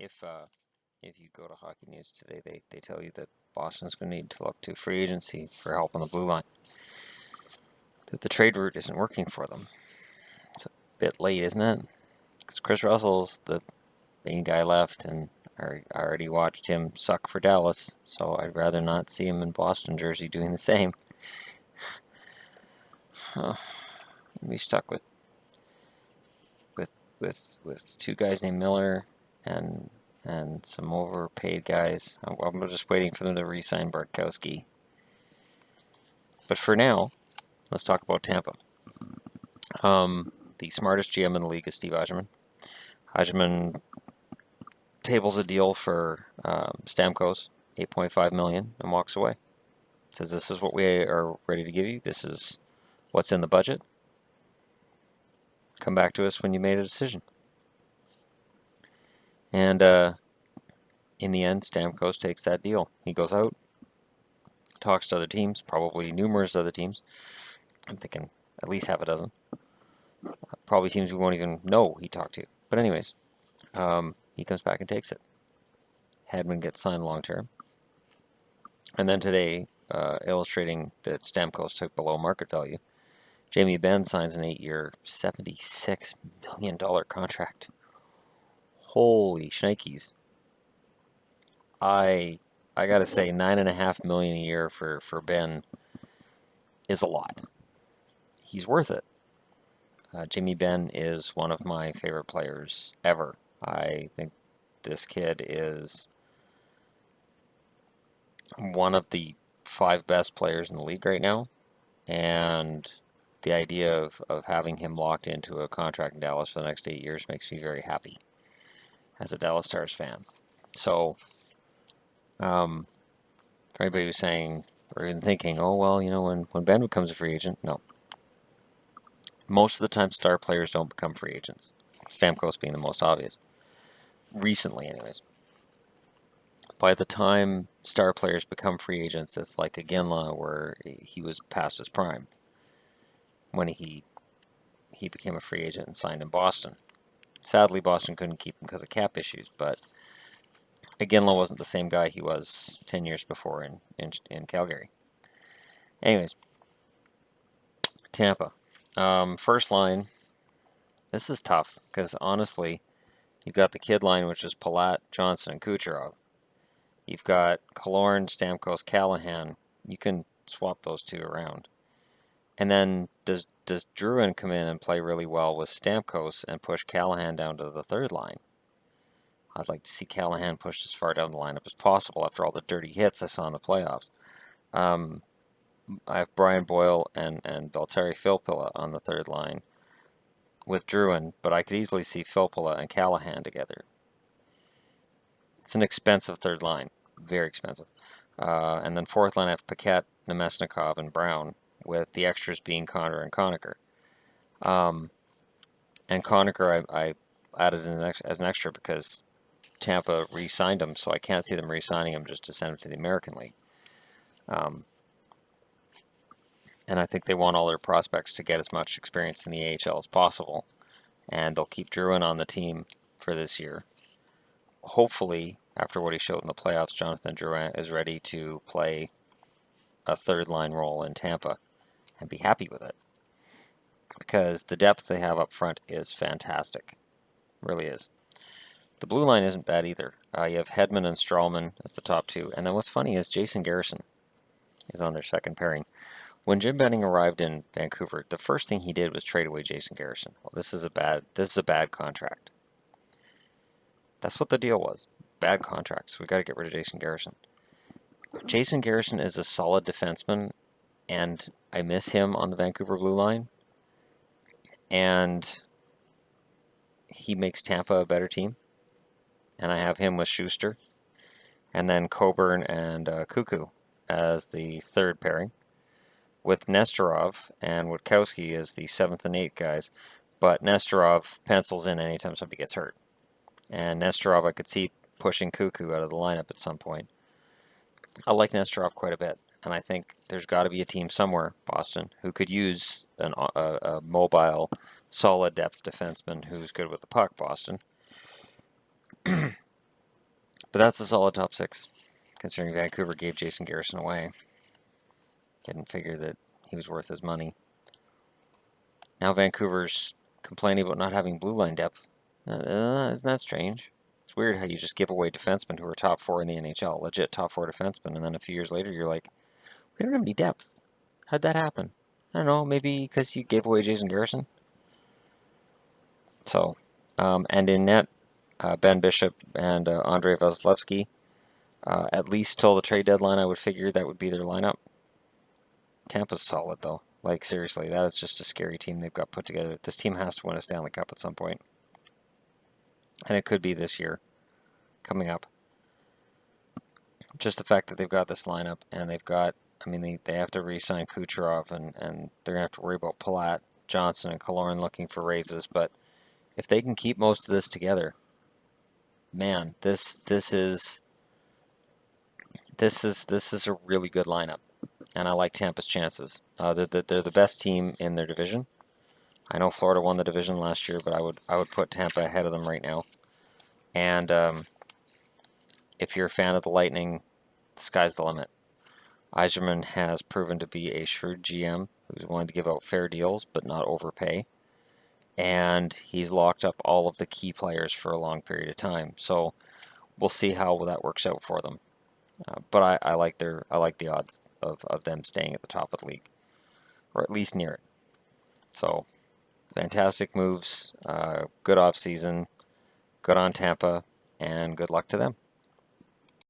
if you go to Hockey News today, they tell you that Boston's going to need to look to free agency for help on the blue line. That the trade route isn't working for them. It's a bit late, isn't it? Because Chris Russell's the main guy left, and I already watched him suck for Dallas, so I'd rather not see him in Boston jersey doing the same. Be stuck with two guys named Miller and some overpaid guys. I'm just waiting for them to re-sign Bartkowski. But for now, let's talk about Tampa. The smartest GM in the league is Steve Yzerman. Yzerman tables a deal for Stamkos, $8.5 million, and walks away. Says, this is what we are ready to give you. This is what's in the budget. Come back to us when you made a decision. And in the end, Stamkos takes that deal. He goes out, talks to other teams, probably numerous other teams. I'm thinking at least half a dozen. Probably teams we won't even know he talked to. But anyways, he comes back and takes it. Hedman gets signed long term. And then today, illustrating that Stamkos took below market value, Jamie Benn signs an 8-year, $76 million contract. Holy shnikes. I gotta say, $9.5 million a year for Ben is a lot. He's worth it. Jamie Benn is one of my favorite players ever. I think this kid is one of the 5 best players in the league right now, and the idea of having him locked into a contract in Dallas for the next 8 years makes me very happy as a Dallas Stars fan. So, for anybody who's saying or even thinking, oh, well, when Ben becomes a free agent, no. Most of the time, star players don't become free agents. Stamkos being the most obvious. Recently, anyways. By the time star players become free agents, it's like a Ginla where he was past his prime when he became a free agent and signed in Boston. Sadly, Boston couldn't keep him because of cap issues, but Ginla wasn't the same guy he was 10 years before in Calgary. Anyways, Tampa. First line, this is tough because honestly, you've got the kid line, which is Palat, Johnson, and Kucherov. You've got Killorn, Stamkos, Callahan. You can swap those two around. And then does Drouin come in and play really well with Stamkos and push Callahan down to the third line? I'd like to see Callahan pushed as far down the lineup as possible after all the dirty hits I saw in the playoffs. I have Brian Boyle and Valtteri Filppula on the third line with Drouin, but I could easily see Filppula and Callahan together. It's an expensive third line, very expensive. And then fourth line I have Paquette, Nemesnikov, and Brown, with the extras being Connor and Conacher. And Conacher I added in as an extra because Tampa re-signed him, so I can't see them re-signing him just to send him to the American League. And I think they want all their prospects to get as much experience in the AHL as possible. And they'll keep Drouin on the team for this year. Hopefully, after what he showed in the playoffs, Jonathan Drouin is ready to play a third-line role in Tampa and be happy with it. Because the depth they have up front is fantastic. Really is. The blue line isn't bad either. You have Hedman and Strawman as the top two. And then what's funny is Jason Garrison is on their second pairing. When Jim Benning arrived in Vancouver, the first thing he did was trade away Jason Garrison. Well, this is a bad contract. That's what the deal was. Bad contracts. We got to get rid of Jason Garrison. Jason Garrison is a solid defenseman, and I miss him on the Vancouver blue line. And he makes Tampa a better team. And I have him with Schuster. And then Coburn and Cuckoo as the third pairing, with Nestorov and Witkowski as the 7th and 8th guys. But Nestorov pencils in anytime somebody gets hurt. And Nestorov, I could see pushing Cuckoo out of the lineup at some point. I like Nestorov quite a bit. And I think there's got to be a team somewhere, Boston, who could use a mobile, solid depth defenseman who's good with the puck, Boston. But that's a solid top six, considering Vancouver gave Jason Garrison away. Didn't figure that he was worth his money. Now Vancouver's complaining about not having blue line depth. Isn't that strange? It's weird how you just give away defensemen who are top four in the NHL, legit top four defensemen, and then a few years later you're like, we don't have any depth. How'd that happen? I don't know, maybe because you gave away Jason Garrison? So, and in net, Ben Bishop and Andrei Vasilevsky, at least till the trade deadline, I would figure that would be their lineup. Tampa's solid, though. Like, seriously, that is just a scary team they've got put together. This team has to win a Stanley Cup at some point. And it could be this year, coming up. Just the fact that they've got this lineup, and they've got, I mean, they have to re-sign Kucherov, and they're going to have to worry about Palat, Johnson, and Killorn looking for raises, but if they can keep most of this together, man, this is a really good lineup, and I like Tampa's chances. They're the best team in their division. I know Florida won the division last year, but I would put Tampa ahead of them right now. And if you're a fan of the Lightning, the sky's the limit. Yzerman has proven to be a shrewd GM who's willing to give out fair deals but not overpay. And he's locked up all of the key players for a long period of time. So we'll see how that works out for them. But I like the odds of them staying at the top of the league, or at least near it. So fantastic moves, good off season, good on Tampa, and good luck to them.